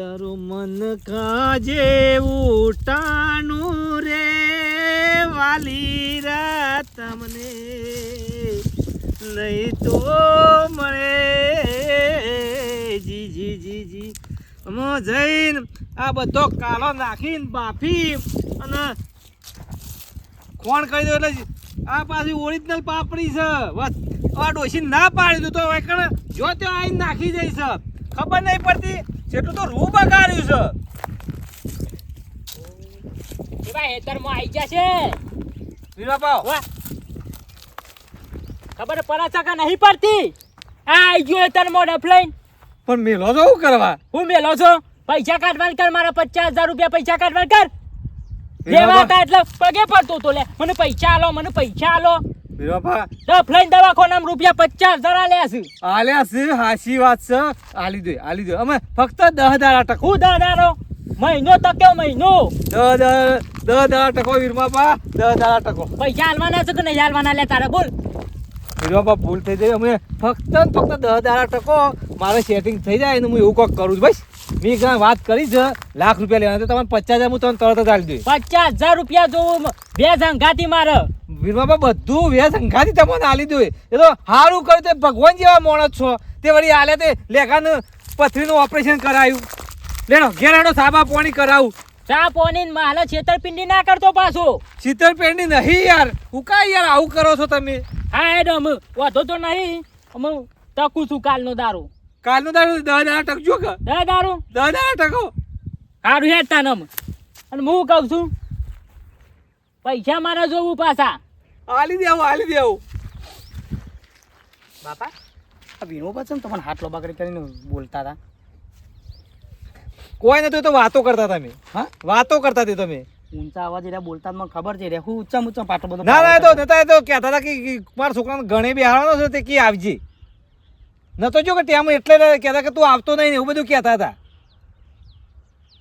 તારું મન કાજે ઉટાણું રે વાલી રાત તમને નહીં તો મળે જી જી જી જી અમે જઈને આ બધો કાલો નાખીને બાફી અને ખોણ કરી દો એટલે આ પાછી ઓરિજિનલ પાપડી છે બસ આ ડોસી ના પાડી દઉં તો વાયકણ જો ત્યાં આવીને નાખી જઈશ ખબર નહીં પડતી જેટલું તો રૂ બગાડ્યું છે એવા હેતરમાં આવી જશે વીરાપાવ ખબર પડે છે કે નહીં પડતી આ આવી ગયો હેતરમાં ડફલાઈન પણ મેલો તો શું કરવા હું મેલો છો પૈસા કાઢવાન કર મારા 50,000 રૂપિયા પૈસા કાઢવાન કર લેવા હતા એટલે પગે પડતો તો લે મને પૈસા આલો વીરાપા ડફલાઈન દવાખાનામાં રૂપિયા 50,000 આલ્યા છે હાસી વાત છે આલી દે અમે ફક્ત 10,000 ટકો હું 10,000 મહિનો તક્યો મહિનો 10,000 ટકો વીરમાપા 10,000 ટકો પૈસા આલવાના છે કે નહીં આલવાના લે તારે બોલ વીરમાપા ભૂલ થઈ જાય અમે ફક્ત 10,000 ટકો મારે સેટિંગ થઈ જાય ને હું એવું કોક કરું છું બસ મેં ક્યાં વાત કરી છે લાખ રૂપિયા લેવાના તો તમને 50,000 હું તમને તરત જ આલી દઉં 50,000 રૂપિયા જોવું બે સંઘાતી મારે વીરમાપા બધું વ્યાજ સંઘાતી તમને આલી દઉં એ તો સારું કર્યું તે ભગવાન જેવા માણસ છો તે વળી આલે તે લેખાનું પથરીનું ઓપરેશન કરાયું લેણો ઘેરાનો સાબા પાણી કરાવું ચા પોની માલે છેતરપિંડી ના કરતો પાછો છેતરપિંડી નહીં યાર હું કાંઈ યાર આવું કરો છો તમે હા એડમ વાંધો તો નહીં અમે તકું છું કાલનો દારૂ કાલનું દારૂ 10,000 ટકજો કે દારૂ 10,000 ટકો સારું હેડતા નમ અને હું કહું છું પૈસા મારે જોવું પાછા આલી દેવું બાપા આ વીણો પાછળ તમને હાથ લોબાકડી કરીને બોલતા હતા કોઈ નતું તો વાતો કરતા તમે હા વાતો કરતા તે તમે ઊંચા અવાજ એટલે બોલતા મને ખબર છે રે હું ઊંચા પાટો બધો ના એ તો કહેતા હતા કે મારા છોકરાને ગણે બેહાડવાનો છે તે કી આવજે નતો જો કે ત્યાં એટલે કહેતા કે તું આવતો નહીં એવું બધું કહેતા હતા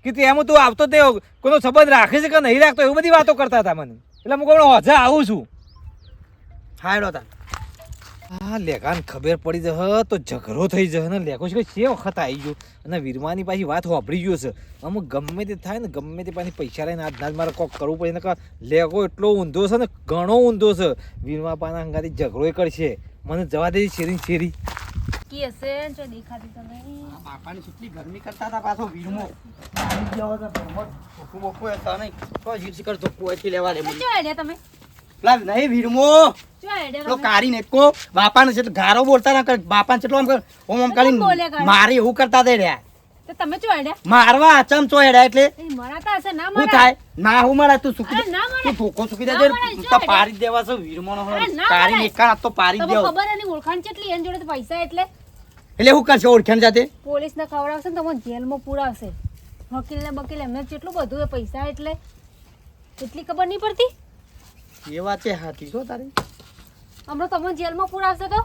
કે ત્યાં તું આવતો જ નહીં કોઈનો સંબંધ રાખે છે કે નહીં રાખતો એવું બધી વાતો કરતા હતા મને એટલે હું કોઈ હજા આવું છું હાયડો હતા હા લેખાને ખબર પડી જશે તો ઝઘડો થઈ જશે ને લેખો છે કે વખત આવી ગયો અને વીરમાની પાછી વાત વાપરી ગયો છે અમુક ગમે તે થાય ને ગમે તે પાછી પૈસા લઈને આજ મારે કોક કરવું પડે ને લેખો એટલો ઊંધો છે ને ઘણો ઊંધો છે વીરમા પાના હંગાથી ઝઘડો કરશે મને જવા દે શેરી બાપાની કેટલી ગરમી કરતા હતા પાછો વીરમો નહીં વીરમો કાઢી નેકો બાપાને છે ગારો બોલતા ના બાપાને કેટલો આમ કરીને મારે એવું કરતા હતા રહ્યા તમે ચો હેડ્યા મારવા ચમચો હેડ્યા એટલે મરાતા હશે ના શું થાય ના હું મારા તું સુકી ના મળે. તું ધોકો સુકી ના દેજે મળે, તો જો પારી જ દેવા છે વીરમોનો અરે ના કારી મળે. નેકા તો પારી જ તમને દેવો ખબર એની ઓળખાણ કેટલી એની જોડે તો પૈસા એટલે એટલે હું કરશે ઓળખાણ જાતે પોલીસ ને ખવડાવશે ને તમને જેલમાં પુરાવશે વકીલ ને બકીલ એમને કેટલું બધું એ પૈસા એટલે એટલી ખબર નહીં પડતી એ વાત છે હાથી છો તારી હમણાં તમને જેલમાં પુરાવશે તો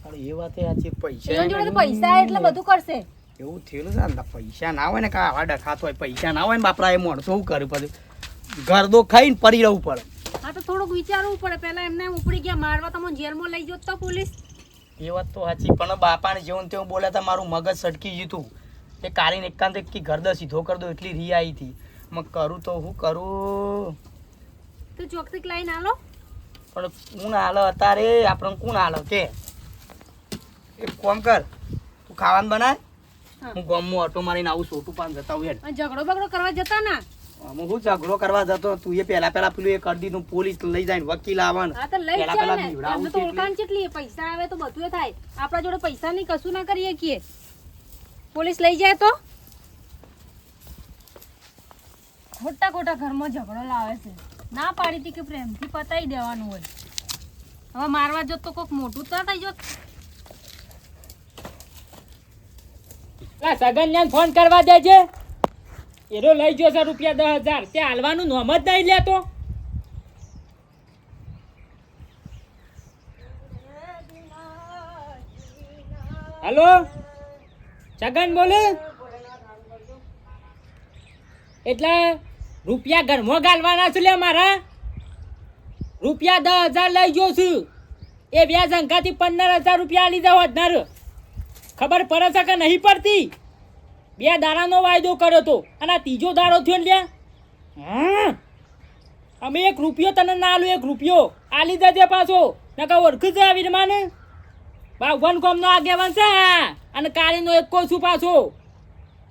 પણ એ વાત સાચી પૈસા એની જોડે તો પૈસા એટલે બધું કરશે એવું થયેલું છે ને પૈસા ના હોય ને કા આવા ડખાતો હોય પૈસા ના હોય ને બાપરા એ માણસો શું કર્યું પછી ગરદો ખાઈને પડી રહેવું પડે હા તો થોડુંક વિચારવું પડે પહેલા એમને ઉપડી ગયા મારવા તમને જેલમાં લઈ જતો તો પોલીસ એ વાત તો સાચી પણ બાપાને જેવું તેવું બોલ્યા હતા મારું મગજ સટકી જીતું એ કારીને એકાંત કે ઘરદો સીધો કરી દો એટલી રી આવી હતી મેં કરું તો હું કરું તો ચોકથી લાઈન આલો પણ કોણ હાલો અત્યારે આપણે કોણ હાલો કે એક કામ કર તું ખાવાનું બનાય હું ગામમાં ઓટો મારીને આવું છોટું પાન જતા હોય અને ઝઘડો બગડો કરવા જતા ના હું શું ઝઘડો કરવા જતો તું એ પેલા પેલું એ કરી દીધું પોલીસ લઈ જાય વકીલ આવવાનું હા તો લઈ પેલા જાય ને બીવડાવું એમને તો ઓળખાણ કેટલી પૈસા આવે તો બધું થાય આપણા જોડે પૈસા નહીં કશું ના કરીએ કીએ પોલીસ લઈ જાય તો ખોટા ખોટા ઘરમાં ઝઘડો લાવે છે ના પાડી હતી કે પ્રેમથી પતાઈ દેવાનું હોય હવે મારવા જોત તો કોક મોટું તો થઈ જોત સગન ને ફોન કરવા દેજે એનો લઈ ગયો છે રૂપિયા 10,000 તે હાલવાનું નોમ જ નહીં લેતો હલો સગન બોલે એટલે રૂપિયા ઘરમાં ગાલવાના છે લે મારા રૂપિયા 10,000 લઈ ગયો છું એ વ્યાજ અંકાથી 15,000 રૂપિયા આલી જાવ અધનાર ખબર પડે છે કે નહીં પડતી 2 દાડાનો વાયદો કર્યો તો અને આ ત્રીજો દાડો થયો ને લ્યા. હા અમે 1 રૂપિયો તને ના આલું, 1 રૂપિયો આલી દેજે પાછો, નકર ઓળખી જાય વીરમાને. બાવન કોમનો આગેવાન છે અને કાળીનો એક કોસું પાછો.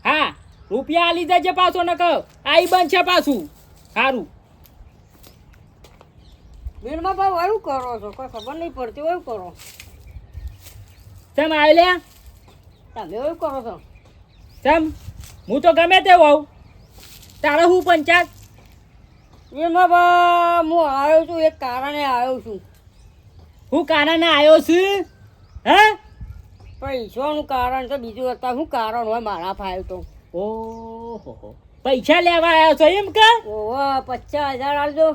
હા રૂપિયા આલી દેજે પાછો, નકર આઈ બનશે પાછું. સારું વીરમાં ભાવ એવું કરો છો કોઈ ખબર નહીં પડતી એવું કરો ચમ આવી લે તમે એવું કરો છો ચમ હું તો ગમે તે હોઉં, તારે હું પંચાયત. વીરમાં ભાવ હું આવ્યો છું એક કારણે આવ્યો છું હું કારણે આવ્યો છું? હે પૈસાનું કારણ છે બીજું અત્યારે શું કારણ હોય મારા ફાઈલ તો ઓહો પૈસા લેવા આવ્યો છો એમ કે? ઓહો 50,000 આલજો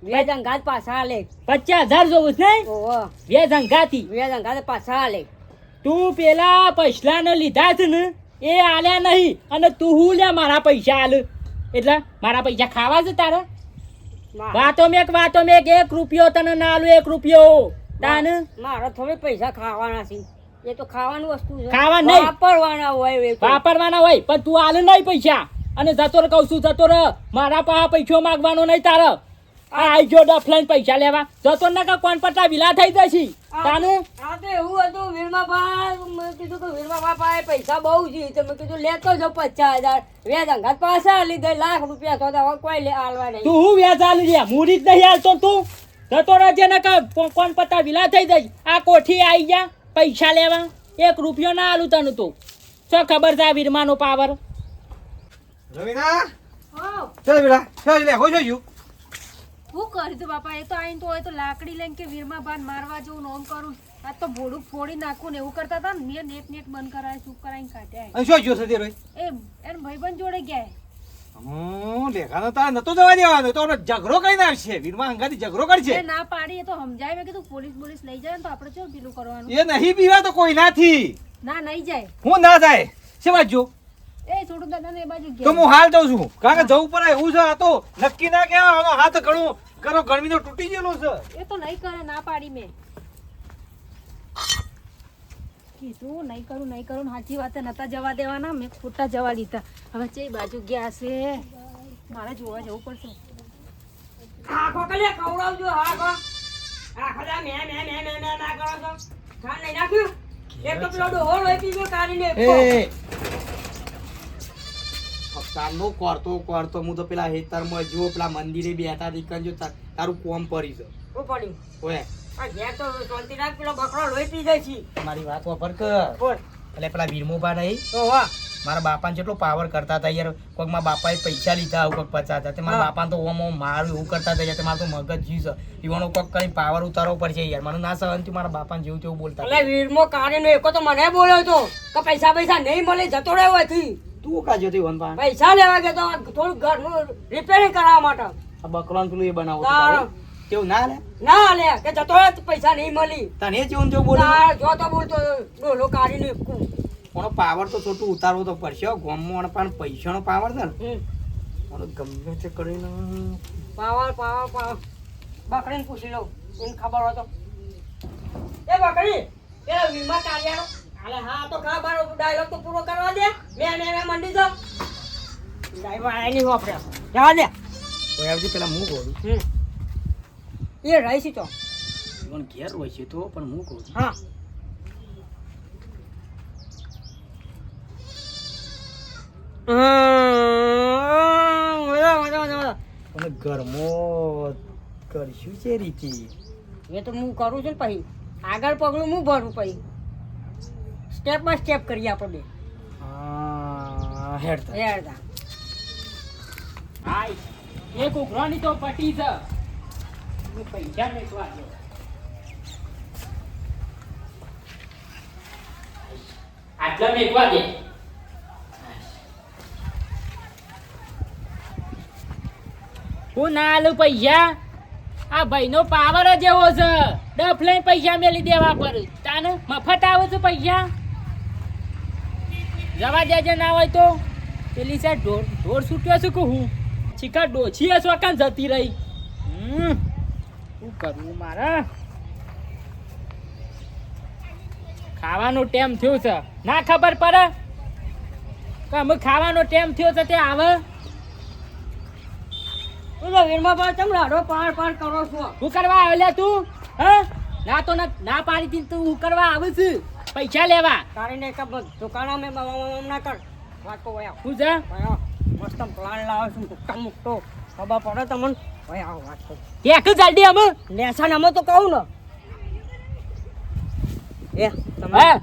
2 જંગાત પાછા આલે 50,000 જોવું છે ને? ઓહો 2 જંગાથી 2 જંગાત પાછા આલે તું પેલા પૈસલાને લીધા છે ને એ આલ્યા નહીં અને તું હું લે મારા પૈસા આલ, એટલે મારા પૈસા ખાવા છે તારે? વાતો મેક 1 રૂપિયો તને ના આલું, 1 રૂપિયો તાને. મારા થોડી પૈસા ખાવાના છે એ તો ખાવાની વસ્તુ છે ખાવા નહીં. વાપરવાના હોય એ તો. વાપરવાના હોય પણ તું આલ નહીં પૈસા. અને જતો રે કહું છું, જતો રે. મારા પાસે પૈસો માગવાનો નહીં તારે. આ આઈ ગયો ડફલાઈને પૈસા લેવા, જતો ને કે કોણ પટ્ટા વિલા થઈ જશે તાને. આ તો એવું હતું વીરમાભાઈ મેં કીધું કે વીરમાભાઈ પાસે પૈસા બહુ છે તો મેં કીધું લેતો જાઉં 50,000 2 જંગાત પાછા લીધે લાખ રૂપિયા તો હવે કોઈ આલવા નહીં. તું હું વ્યાજ આલી રહ્યા, મૂડી જ નહીં આલતો તું. જતો રહેજે ને કે કોણ પટ્ટા વિલા થઈ જશે. આ કોઠી આવી જા પૈસા લેવા, 1 રૂપિયો ના આલું તને તો. શું ખબર છે આ વીરમાનો પાવર? રવિના હો ચાલ બેટા ચાલ લે હો જોયું શું કર્યું તું બાપા? એ તો આઈને તો હોય તો લાકડી લઈને કે વીરમાં બાન મારવા જેવું નોમ કરું, આ તો ભોડું ફોડી નાખું ને એવું કરતા હતા ને. મેં નેટ બંધ કરાય ચૂપ કરાવીને કાઢ્યા. અને શું જોશે તે રોય એને ભાઈબંધ જોડે ગયા. લેખાનો તારે નતો જવા દેવાનો, તો ઝઘડો કરીને આવશે વીરમાં હંગાથી ઝઘડો કરશે. એ ના પાડી એ તો સમજાય. મેં કીધું પોલીસ લઈ જાય ને તો આપણે કેવું પેલું કરવાનું. એ નહીં પીવા તો કોઈ નાથી ના નહીં જાય. હું ના જાય છે બાજુ એ છોટું દાદા ને એ બાજુ તો ગયા. હું હાલ દઉં છું કારણ કે જવું પડે એવું છે. આ તો નક્કી ના કહેવાય, હાથ ઘણું કરો ગરમીનો તૂટી ગયેલો છે. એ તો નહીં કરે, ના પાડી મેં કીધું નહીં કરું સાચી વાત નતા જવા દેવાના, મેં ખોટા જવા લીધા. હવે ચે બાજુ ગયા છે મારે જોવા જવું પડશે. આખો કલે ખવડાવજો આખો આખો જા મે ના કરો તો ખાન નહીં નાખ્યું એક તો પેલો ડોહો લોહી પીવો કાઢીને એ તારનો કરતો હું તો પેલા હેતરમાં જો પેલા મંદિરે બેઠા દીકન જો તારું કોમ પડી છે ઓ પડી ઓય આ ઘેર તો શાંતિ રાખ પેલો બકરો લોહી પી જાય છે મારી વાત વાપર કર. બોલ એટલે પેલા વીરમોબા નહીં ઓ વાહ મારા બાપાને જેટલો પાવર કરતા હતા યાર. કોઈક મારા બાપાએ પૈસા લીધા કોઈક 50,000 તે મારા બાપાને તો ઓમ મારું એવું કરતા હતા યાર. મારું તો મગજ જીવ છે ઈવાનો કોઈક કરી પાવર ઉતારવો પડશે યાર. મને ના સહન થયું મારા બાપાને જેવું તેવું બોલતા. એટલે વીરમો કાઢીને એકો તો મને બોલ્યો તો કે પૈસા નહીં મળે જતો રહ્યો હતી. તું કાજો તે વનપા પૈસા લેવા ગયો તો થોડું ઘરનું રિપેરિંગ કરાવવા માટે આ બકરાનું પેલું એ બનાવો તારો. તેવું ના લે ના લે કે જતો રહ્યો તો પૈસા નહીં મળી. તને જેવું તેવું બોલે. તાર જો તો બોલતો ડોલો કાઢીને એકું. કોનો પાવર તો છોટું ઉતારવો તો પડશે ગામમાં પણ પૈસાનો પાવર છે ને હમ. મને ગમે તે કરીને પાવર બકરીને પૂછી લઉં એને ખબર હોય તો એ બકરી પેલા વીમા કાઢ્યાનો હાલે હા તો ખબર ડાયલોગ તો પૂરો કરવા દે મેં મંડી જાઉં ડાયવા આયા નહીં વાપરે જવા દે કોઈ આવજે પેલા હું કહું એ રહી છે તો પણ ઘેર હોય છે તો પણ હું કહું છું હા અને ઘરમાં કરશું છે રીતે એ તો હું કરું છું ને પછી આગળ પગલું હું ભરું પછી સ્ટેપ બાય સ્ટેપ કરીએ આપણે બે હા હેડ થાય. હેડતા હાય એક ઉઘરાણી તો પટી છે. હું પૈસા મેકવા ગયો. આટલા મેકવા દે. હું ના આલું પૈસા. આ ભાઈનો પાવર જ એવો છે, ડફ લઈને પૈસા મેલી દેવા પર તાને મફત આવે છે પૈસા. જવા દેજે ના હોય તો પેલી સાઈડ ઢોર છૂટ્યો છે કે હું ચીકા ડોછી હશો કાન જતી રહી. શું કરવું મારે? ખાવાનું ટાઈમ થયું છે ના ખબર પડે. કે અમે ખાવાનો ટાઈમ થયો છે તે આવે બોલો વીરમાં બા ચમ રાડો પાડ પાડ કરો છો હું કરવા આવ્યો લે તું હા ના તો ના પાડી દી તું હું કરવા આવે છે પૈસા લેવા તારીને એક દુકાનો મેં ના કર વાત તો વયા શું છે વયા મસ્ત પ્લાન લાવે છું મોટા મોટો ખબર પડે તમને વયા વાત તો એક જલ્દી અમે લેસન અમે તો કહું ને એ તમે હા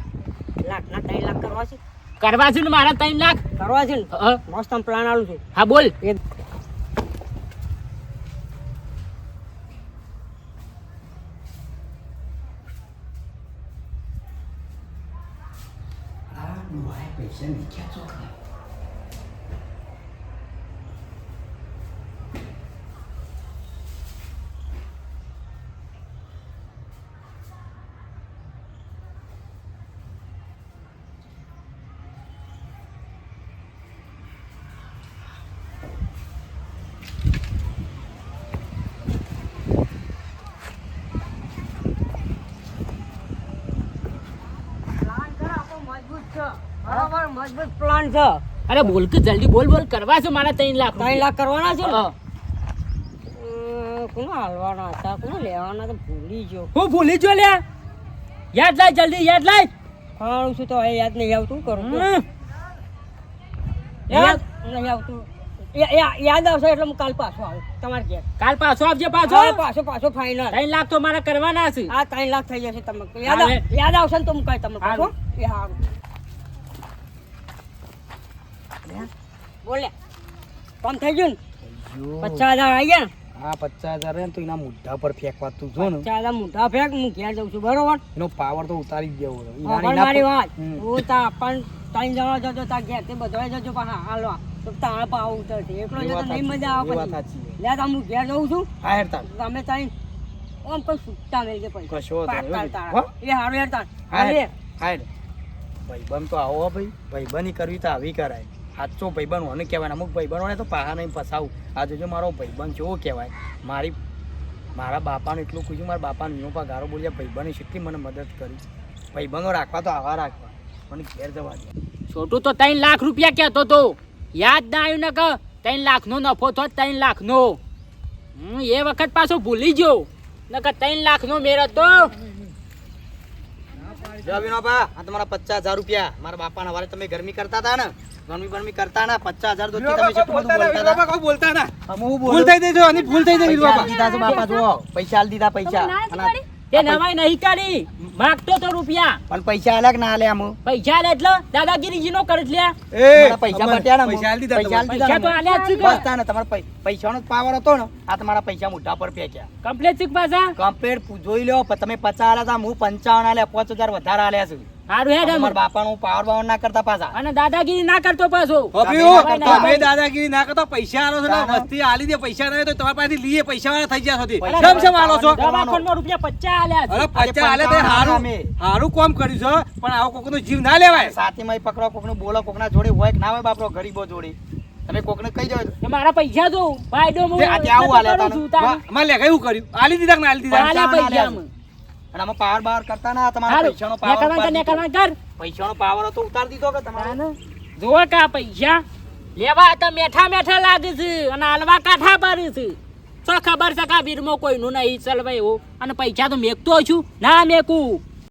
લાખ ના 3 લાખ કરવા છે કરવા છે ને મારા 3 લાખ કરવા છે ને હા મસ્ત પ્લાન આલું છું હા બોલ એ પૈસા નીકળ્યા છો પ્લાન કર આપણો મજબૂત છે બરાબર મજબૂત પ્લાન છે અરે બોલ કે જલ્દી બોલ બોલ કરવા છે મારા 3 લાખ 3 લાખ કરવાના છે ને હા. કોનો હાલવાના હતા કોનો લેવાના તો ભૂલી ગયો હું ભૂલી જો લે યાદ લાય જલ્દી યાદ લાય ખાણું છું તો હવે યાદ નહીં આવતું કરું તો. હમ. યાદ નહીં આવતું યાદ આવશે એટલે હું કાલ પાછો આવું તમારે ઘેર કાલ પાછો આવજે પાછો પાછો ફાઈનલ 3 લાખ તો મારા કરવાના છે આ 3 લાખ થઈ જશે તમે હાલે. યાદ આવશે ને તો હું કહી તમને પાછો હાલે. એ હારું બોલે કોમ થઈ ગયું ને 50,000 આવી ગયા ને હા 50,000 રહે ને તો એના મુઢ્ઢા પર ફેંકવા તું જો ને 50,000 મોઢા ફેંક હું ઘેર જઉં છું બરોબર એનો પાવર તો ઉતારી જ દેવો પણ મારી વાત હું તા પણ 3 જણા જજો તા ઘેર તે બધા જજો પાછા હાલવા તો તારા પાવ ઉતરશે એકલો જતો નહીં મજા આવે પછી લે તા હું ઘેર જઉં છું હા હેરતા તમે ત્યાં આમ કોઈ સુટ્ટા મેલ કે પૈસા કશો વાંધો નહીં. પાક તારા. હો? એ હારું યાર તાર હા હાલે. હા ભાઈબંધ તો આવો હો ભાઈ ભાઈબંધી કરવી તો આવી કરાય સાચો ભાઈબંધ હોને કહેવાય અમુક ભાઈબંધોને તો પાહા નહીં ફસાવું આ જોજો મારો ભાઈબંધ કેવો કહેવાય મારા બાપાને એટલું પૂછ્યું મારા બાપાને વિનોપા ગારો બોલ્યા ભાઈબંધે કેટલી મને મદદ કરી ભાઈબંધો રાખવા તો આવા રાખવા મને ઘેર જવા દે છોટું તો 3 લાખ રૂપિયા કહેતો તો યાદ ના આવ્યું ને કે 3 લાખનો નફો તો 3 લાખનો હું એ વખત પાછો ભૂલી ગયો ને કે 3 લાખનો મેળ હતો જો વિનોપા આ તમારા 50,000 રૂપિયા મારા બાપાના વારે તમે ગરમી કરતા હતા ને ગરમી કરતા ના 50,000 દોથી તમે કેટલું બધું બોલતા હતા હું ભૂલ થઈ ગઈ જો આની ભૂલ થઈ ગઈ પૈસા બાપા આલી દીધા છે બાપા જો પૈસા આલી દીધા પૈસા અને તે નવાઈ નહીં કાઢી માગતો તો રૂપિયા પણ પૈસા આલ્યા કે ના આલ્યા આમ પૈસા લે એટલે દાદાગીરી નો કરી લે તમારા પૈસા બટ્યા ને પૈસા આલી દીધા પૈસા આલી પૈસા તો દીધા આલ્યા જ છે બસ તાને તમારા પૈસાનો પાવર હતો ને આ તમારા પૈસા મોઢા પર ફેંક્યા કમ્પ્લીટ શીખ પાછા કમ્પ્લીટ જોઈ લ્યો પણ તમે 50 આલ્યા હતા હું 55 આલ્યા 5,000 વધારે આલ્યા છે સારું હેડ તમારા બાપાનું પાવર બાવર ના કરતા પાછા અને દાદાગીરી ના કરતો પાછો તમે દાદાગીરી ના કરતો પૈસા આલો છો ને વસ્તી આલી દે પૈસા ના હોય તો તમારી પાસેથી લીએ પૈસા વાળા થઈ ગયા છો પૈસા કેમ આલો છો દવાખાનામાં રૂપિયા 50 આલ્યા છે. અરે પૈસા આલે તે હારું હારું કામ કર્યું છે પણ આવો કોકનો જીવ ના લેવાય સાથીમાં પકડો કોકનું બોલો કોકના જોડે હોય કે ના હોય બાપરો ગરીબો જોડે તમે કોકને કહી જાવ ને મારા પૈસા જો ફાયદો હું આજે આવું આલ્યા કરું છું તારે. મારે લે કયું કર્યું આલી દીધા કે ના આલી દીધા આલ્યા પૈસા અમે. અને આમાં પાવર બાવર કરતા ના તમારા હારું, પૈસાનો ને કરવાનું પાવર કર, ને કરવાનું કર. પૈસાનો પાવર હતો ઉતારી દીધો કે તમારો જોવો કે આ પૈસા લેવા તો મેઠા લાગે છે અને હાલવા કાઠા પર છે તો ખબર છે કે આ વીરમાં કોઈનું નહીં ચલવાય એવું અને પૈસા તો મેકતો છું ના મેકું